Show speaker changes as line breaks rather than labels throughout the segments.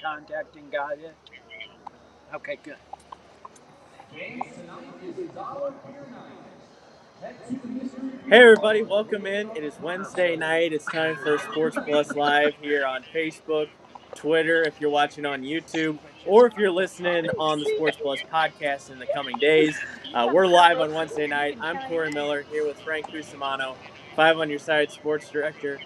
Contacting got it. Okay, good.
Hey everybody, welcome in. It is Wednesday night. It's time for Sports Plus Live here on Facebook, Twitter, if you're watching on YouTube, or if you're listening on the Sports Plus podcast in the coming days. We're live on Wednesday night. I'm Corey Miller here with Frank Cusumano, Five on Your Side sports director.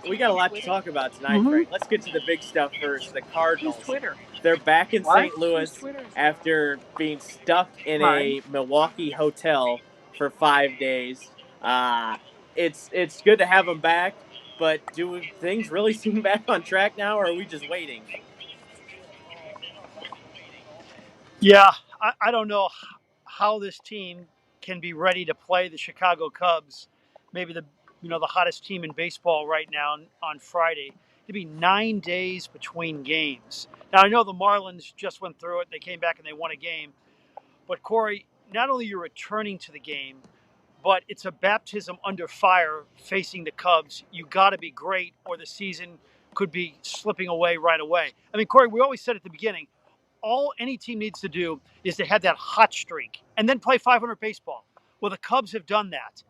We got a lot to talk about tonight, Frank. Let's get to the big stuff first. The
Who's
Cardinals.
Twitter?
They're back in
What?
St.
Whose
Louis
Twitter is that?
after being stuck in
Mine.
a Milwaukee hotel for 5 days. Uh, it's good to have them back, but do things really seem back on track now, or are we just waiting?
Yeah, I don't know how this team can be ready to play the Chicago Cubs, maybe the hottest team in baseball right now on Friday. It'd be 9 days between games. Now I know the Marlins just went through it; they came back and they won a game. But Corey, not only you're returning to the game, but it's a baptism under fire facing the Cubs. You got to be great, or the season could be slipping away right away. I mean, Corey, we always said at the beginning, all any team needs to do is to have that hot streak and then play 500 baseball. Well, the Cubs have done that.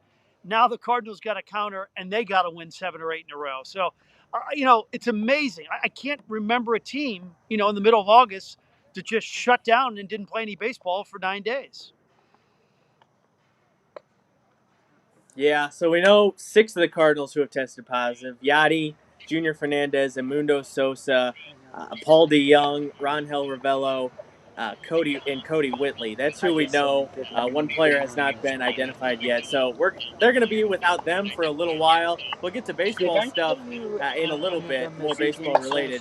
Now the Cardinals got a counter and they got to win 7 or 8 in a row. So, it's amazing. I can't remember a team, in the middle of August that just shut down and didn't play any baseball for 9 days.
Yeah, so we know 6 of the Cardinals who have tested positive: Yachty, Junior Fernandez, Emundo Sosa, Paul DeYoung, Rangel Ravello, Cody Whitley. That's who we know. One player has not been identified yet, so they're going to be without them for a little while. We'll get to baseball stuff in a little bit, more baseball related.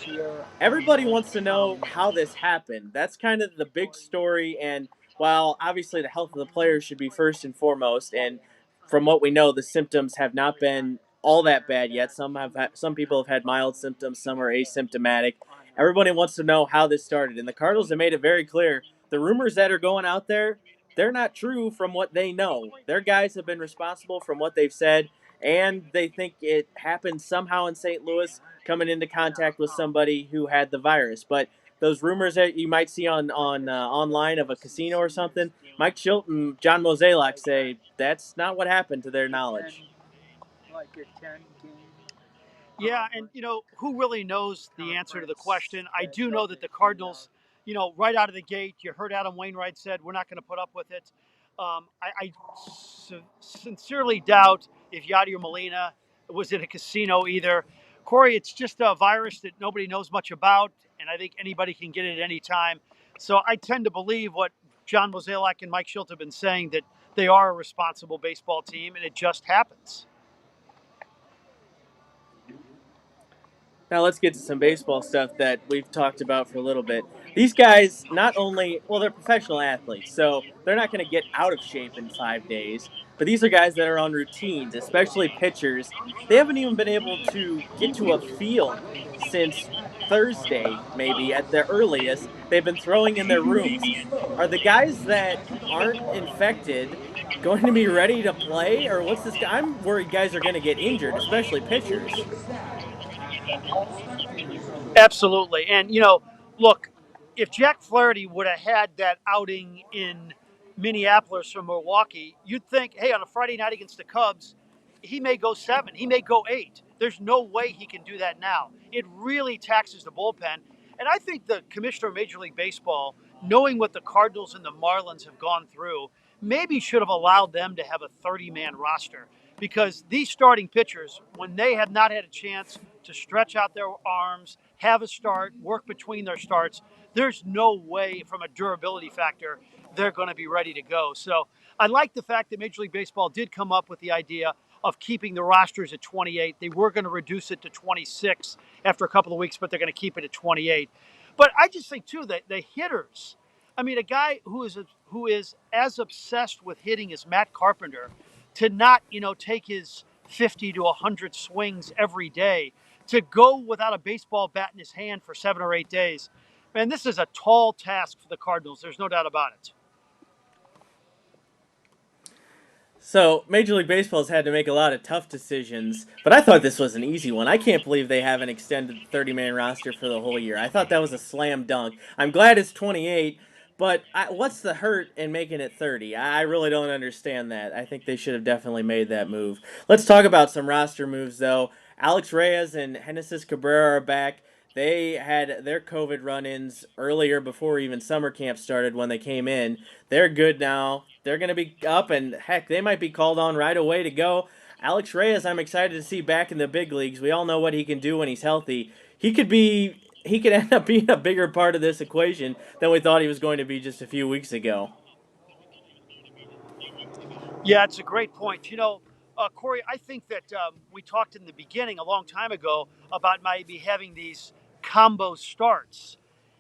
Everybody wants to know how this happened. That's kind of the big story, and while obviously the health of the players should be first and foremost, and from what we know, the symptoms have not been all that bad yet. Some people have had mild symptoms, some are asymptomatic. Everybody wants to know how this started, and the Cardinals have made it very clear. The rumors that are going out there, they're not true from what they know. Their guys have been responsible from what they've said, and they think it happened somehow in St. Louis, coming into contact with somebody who had the virus. But those rumors that you might see on online of a casino or something, Mike Chilton, John Mozeliak say that's not what happened to their knowledge.
Like a 10 game.
Yeah, and who really knows the answer to the question? I do know that the Cardinals, right out of the gate, you heard Adam Wainwright said we're not going to put up with it. I sincerely doubt if Yadier Molina was in a casino either. Corey, it's just a virus that nobody knows much about, and I think anybody can get it at any time. So I tend to believe what John Mozeliak and Mike Schilt have been saying, that they are a responsible baseball team, and it just happens.
Now let's get to some baseball stuff that we've talked about for a little bit. These guys not only, well, they're professional athletes, so they're not going to get out of shape in 5 days, but these are guys that are on routines, especially pitchers. They haven't even been able to get to a field since Thursday, maybe at the earliest. They've been throwing in their rooms. Are the guys that aren't infected going to be ready to play, or what's this? I'm worried guys are going to get injured, especially pitchers.
Absolutely. And, look, if Jack Flaherty would have had that outing in Minneapolis or Milwaukee, you'd think, hey, on a Friday night against the Cubs, he may go 7, he may go 8. There's no way he can do that now. It really taxes the bullpen. And I think the commissioner of Major League Baseball, knowing what the Cardinals and the Marlins have gone through, maybe should have allowed them to have a 30-man roster, because these starting pitchers, when they have not had a chance to stretch out their arms, have a start, work between their starts, there's no way from a durability factor they're going to be ready to go. So I like the fact that Major League Baseball did come up with the idea of keeping the rosters at 28. They were going to reduce it to 26 after a couple of weeks, but they're going to keep it at 28. But I just think, too, that the hitters, I mean, a guy who is as obsessed with hitting as Matt Carpenter, to not, take his 50 to 100 swings every day, to go without a baseball bat in his hand for 7 or 8 days. Man, this is a tall task for the Cardinals. There's no doubt about it.
So, Major League Baseball's had to make a lot of tough decisions, but I thought this was an easy one. I can't believe they have an extended 30-man roster for the whole year. I thought that was a slam dunk. I'm glad it's 28, but what's the hurt in making it 30? I really don't understand that. I think they should have definitely made that move. Let's talk about some roster moves, though. Alex Reyes and Genesis Cabrera are back. They had their COVID run-ins earlier before even summer camp started when they came in. They're good now. They're going to be up, and heck, they might be called on right away to go. Alex Reyes, I'm excited to see back in the big leagues. We all know what he can do when he's healthy. He could end up being a bigger part of this equation than we thought he was going to be just a few weeks ago.
Yeah, it's a great point. Corey, I think that we talked in the beginning a long time ago about maybe having these combo starts.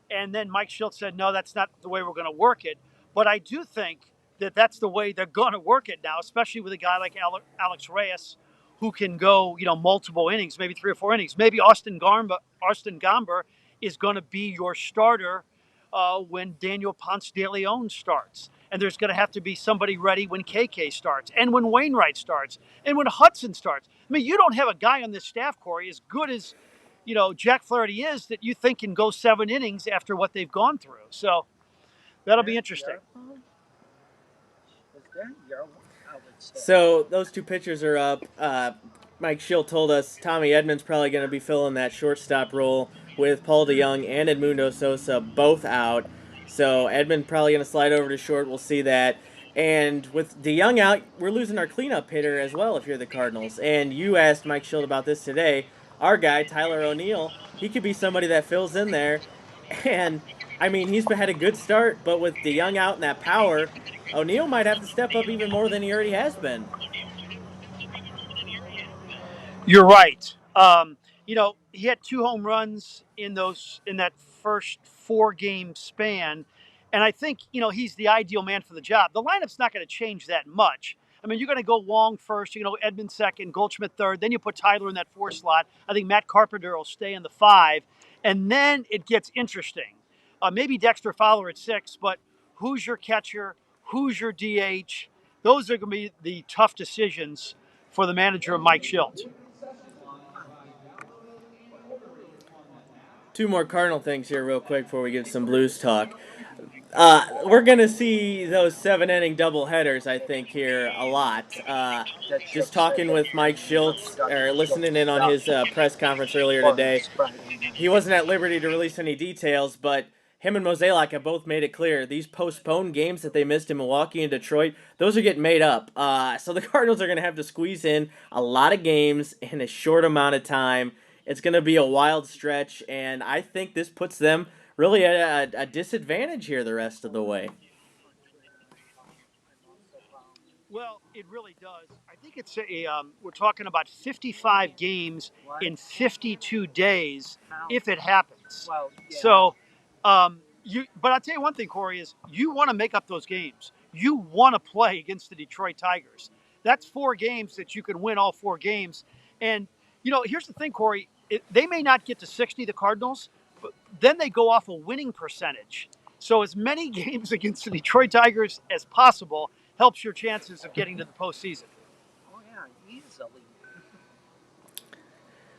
And then Mike Schultz said, no, that's not the way we're going to work it. But I do think that that's the way they're going to work it now, especially with a guy like Alex Reyes, who can go, multiple innings, maybe 3 or 4 innings. Maybe Austin Gomber is going to be your starter when Daniel Ponce de Leon starts. And there's going to have to be somebody ready when KK starts and when Wainwright starts and when Hudson starts. I mean, you don't have a guy on this staff, Corey, as good as Jack Flaherty is, that you think can go 7 innings after what they've gone through. So that'll be interesting.
So those two pitchers are up. Mike Schill told us Tommy Edmonds probably going to be filling that shortstop role with Paul DeYoung and Edmundo Sosa both out. So Edmund probably going to slide over to short. We'll see that. And with DeYoung out, we're losing our cleanup hitter as well if you're the Cardinals. And you asked Mike Schill about this today. Our guy, Tyler O'Neill, he could be somebody that fills in there. And, I mean, he's had a good start, but with DeYoung out and that power, O'Neill might have to step up even more than he already has been.
You're right. He had 2 home runs in that first 4-game span, and I think he's the ideal man for the job. The lineup's not going to change that much. I mean, you're going to go Wong first, Edmund second, Goldschmidt third, then you put Tyler in that 4 slot. I think Matt Carpenter will stay in the 5, and then it gets interesting. Maybe Dexter Fowler at 6, but who's your catcher? Who's your DH? Those are going to be the tough decisions for the manager, Mike Schilt.
Two more Cardinal things here, real quick, before we get some Blues talk. We're gonna see those 7 inning doubleheaders, I think, here a lot. Just talking with Mike Schultz or listening in on his press conference earlier today, he wasn't at liberty to release any details, but him and Mozeliak have both made it clear these postponed games that they missed in Milwaukee and Detroit, those are getting made up. So the Cardinals are going to have to squeeze in a lot of games in a short amount of time. It's going to be a wild stretch, and I think this puts them really at a disadvantage here the rest of the way.
Well, it really does. I think it's we're talking about 55 games in 52 days if it happens. So, but I'll tell you one thing, Corey, is you want to make up those games. You want to play against the Detroit Tigers. That's 4 games that you can win all 4 games. And, here's the thing, Corey, they may not get to 60, the Cardinals, but then they go off a winning percentage. So as many games against the Detroit Tigers as possible helps your chances of getting to the postseason.
Oh yeah, easily.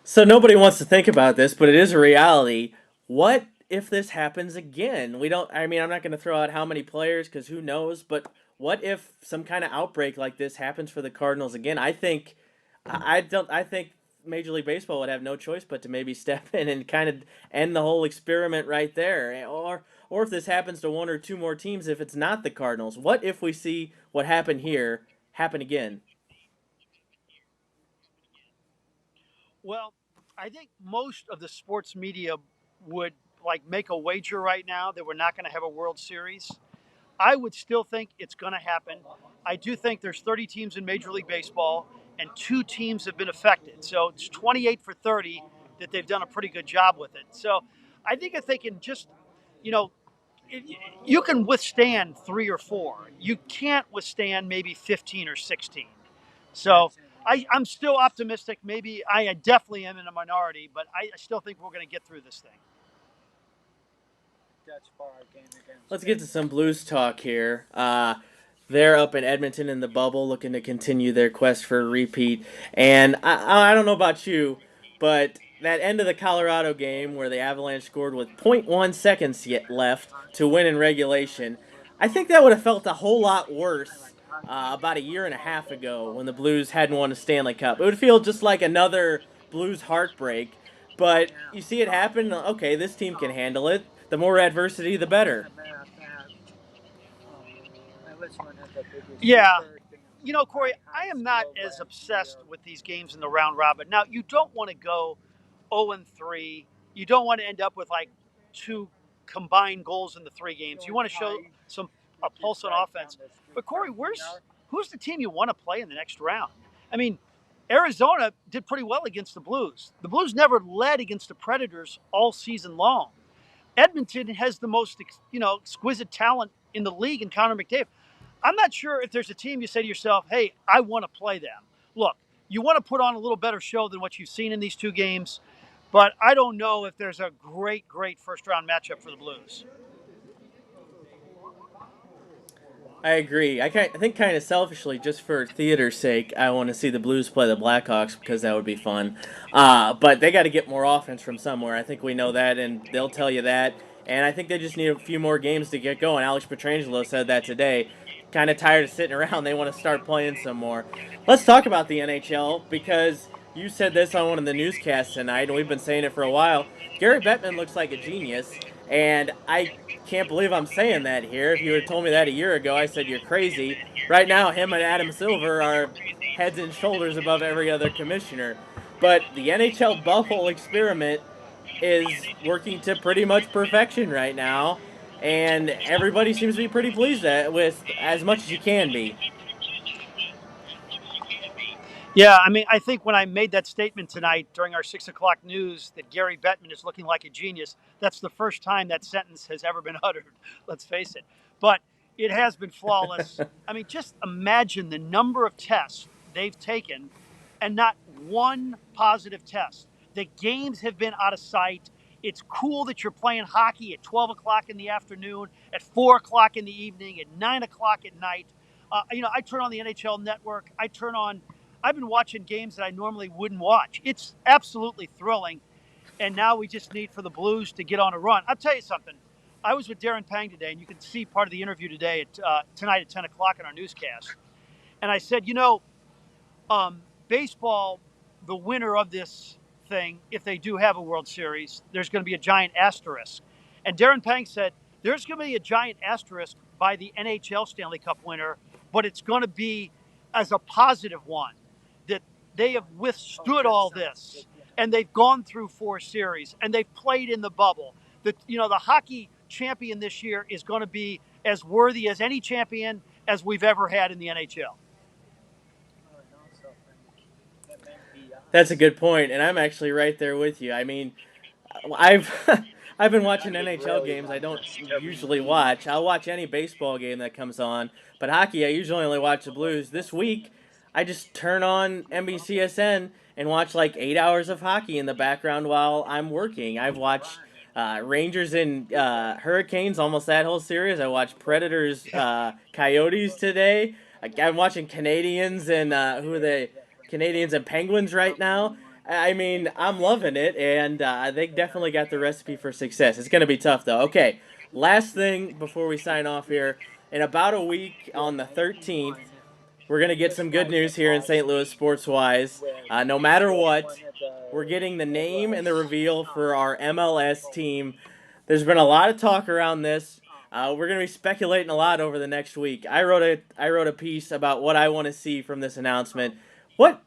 So nobody wants to think about this, but it is a reality. What if this happens again? We don't. I mean, I'm not going to throw out how many players because who knows. But what if some kind of outbreak like this happens for the Cardinals again? I think. I don't. I think Major League Baseball would have no choice but to maybe step in and kind of end the whole experiment right there. Or if this happens to 1 or 2 more teams, if it's not the Cardinals, what if we see what happened here happen again?
Well, I think most of the sports media would make a wager right now that we're not going to have a World Series. I would still think it's going to happen. I do think there's 30 teams in Major League Baseball, and 2 teams have been affected. So it's 28 for 30 that they've done a pretty good job with it. So I think if they can just, you know, you can withstand 3 or 4. You can't withstand maybe 15 or 16. So I'm still optimistic. Maybe I definitely am in a minority, but I still think we're going to get through this thing.
That's for our game against.
Let's get to some Blues talk here. They're up in Edmonton in the bubble, looking to continue their quest for a repeat. And I don't know about you, but that end of the Colorado game where the Avalanche scored with zero point 0.1 seconds yet left to win in regulation, I think that would have felt a whole lot worse about a year and a half ago when the Blues hadn't won a Stanley Cup. It would feel just like another Blues heartbreak. But you see it happen. Okay, this team can handle it. The more adversity, the better.
Yeah. Corey, I am not as obsessed with these games in the round robin. Now, you don't want to go 0-3. You don't want to end up with like two combined goals in the three games. You want to show some a pulse on offense. But Corey, who's the team you want to play in the next round? I mean, Arizona did pretty well against the Blues. The Blues never led against the Predators all season long. Edmonton has the most, exquisite talent in the league in Connor McDavid. I'm not sure if there's a team you say to yourself, hey, I want to play them. Look, you want to put on a little better show than what you've seen in these two games, but I don't know if there's a great first round matchup for the Blues.
I agree. I think kind of selfishly, just for theater's sake, I want to see the Blues play the Blackhawks because that would be fun. But they got to get more offense from somewhere. I think we know that, and they'll tell you that. And I think they just need a few more games to get going. Alex Petrangelo said that today. Kind of tired of sitting around. They want to start playing some more. Let's talk about the NHL because you said this on one of the newscasts tonight, and we've been saying it for a while. Gary Bettman looks like a genius, and I can't believe I'm saying that here. If you had told me that a year ago, I said you're crazy. Right now, him and Adam Silver are heads and shoulders above every other commissioner. But the NHL bubble experiment is working to pretty much perfection right now, and everybody seems to be pretty pleased with as much as you can be.
Yeah, I mean, I think when I made that statement tonight during our 6 o'clock news that Gary Bettman is looking like a genius, that's the first time that sentence has ever been uttered. Let's face it. But it has been flawless. I mean, just imagine the number of tests they've taken and not one positive test. The games have been out of sight. It's cool that you're playing hockey at 12 o'clock in the afternoon, at 4 o'clock in the evening, at 9 o'clock at night. I turn on the NHL network. I've been watching games that I normally wouldn't watch. It's absolutely thrilling. And now we just need for the Blues to get on a run. I'll tell you something. I was with Darren Pang today, and you can see part of the interview tonight at 10 o'clock in our newscast. And I said, baseball, the winner of this thing, if they do have a World Series, there's going to be a giant asterisk. And Darren Pang said, there's going to be a giant asterisk by the NHL Stanley Cup winner, but it's going to be as a positive one, that they have withstood all this and they've gone through 4 series and they've played in the bubble. The hockey champion this year is going to be as worthy as any champion as we've ever had in the NHL.
That's a good point, and I'm actually right there with you. I mean, I've I've been watching NHL games I don't usually watch. I'll watch any baseball game that comes on, but hockey I usually only watch the Blues. This week, I just turn on NBCSN and watch like 8 hours of hockey in the background while I'm working. I've watched Rangers and Hurricanes almost that whole series. I watched Predators Coyotes today. I'm watching Canadians and who are they? Canadians and Penguins right now. I mean, I'm loving it, and they definitely got the recipe for success. It's going to be tough, though. Okay, last thing before we sign off here. In about a week, on the 13th, we're going to get some good news here in St. Louis sports-wise. No matter what, we're getting the name and the reveal for our MLS team. There's been a lot of talk around this. We're going to be speculating a lot over the next week. I wrote a piece about what I want to see from this announcement. What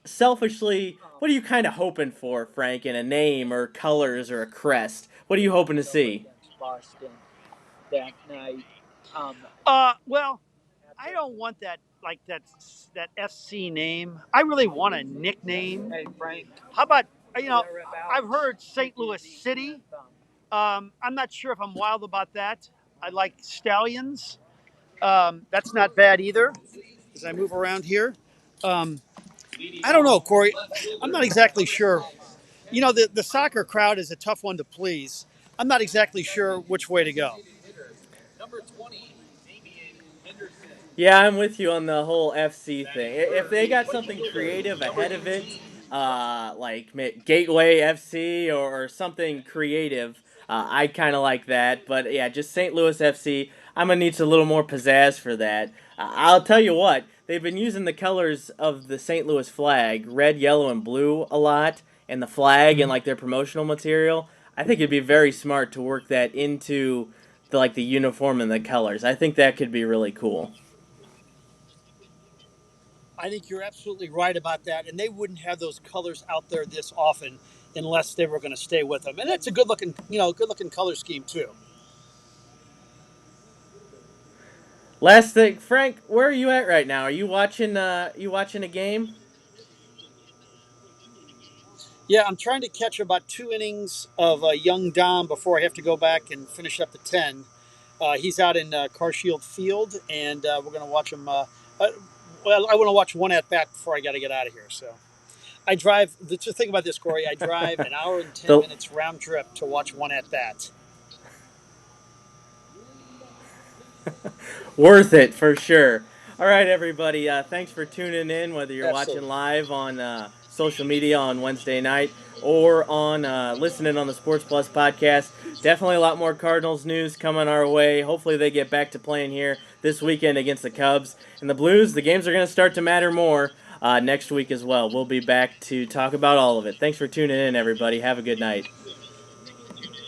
are you kind of hoping for, Frank, in a name or colors or a crest? What are you hoping to see?
That night.
Well, I don't want that that FC name. I really want a nickname.
Hey, Frank.
How about I've heard St. Louis City. I'm not sure if I'm wild about that. I like Stallions. That's not bad either. As I move around here, I don't know, Corey. I'm not exactly sure. The soccer crowd is a tough one to please. I'm not exactly sure which way to go.
Yeah, I'm with you on the whole FC thing. If they got something creative ahead of it, like Gateway FC or something creative, I kind of like that. But yeah, just St. Louis FC, I'm gonna need a little more pizzazz for that. I'll tell you what, they've been using the colors of the St. Louis flag, red, yellow, and blue, a lot, and the flag and like their promotional material. I think it'd be very smart to work that into the uniform and the colors. I think that could be really cool.
I think you're absolutely right about that, and they wouldn't have those colors out there this often unless they were going to stay with them. And it's a good looking, good looking color scheme too.
Last thing, Frank, where are you at right now? Are you watching? You watching a game?
Yeah, I'm trying to catch about 2 innings of young Dom before I have to go back and finish up the 10. He's out in Carshield Field, and we're going to watch him. Well, I want to watch one at bat before I got to get out of here. So I drive. Just think about this, Corey. I drive an hour and 10
The
minutes round trip to watch one at bat.
Worth it for sure. All right, everybody. Thanks for tuning in. Whether you're watching
Absolutely.
live on social media on Wednesday night or on listening on the Sports Plus podcast, definitely a lot more Cardinals news coming our way. Hopefully, they get back to playing here this weekend against the Cubs and the Blues. The games are going to start to matter more next week as well. We'll be back to talk about all of it. Thanks for tuning in, everybody. Have a good night.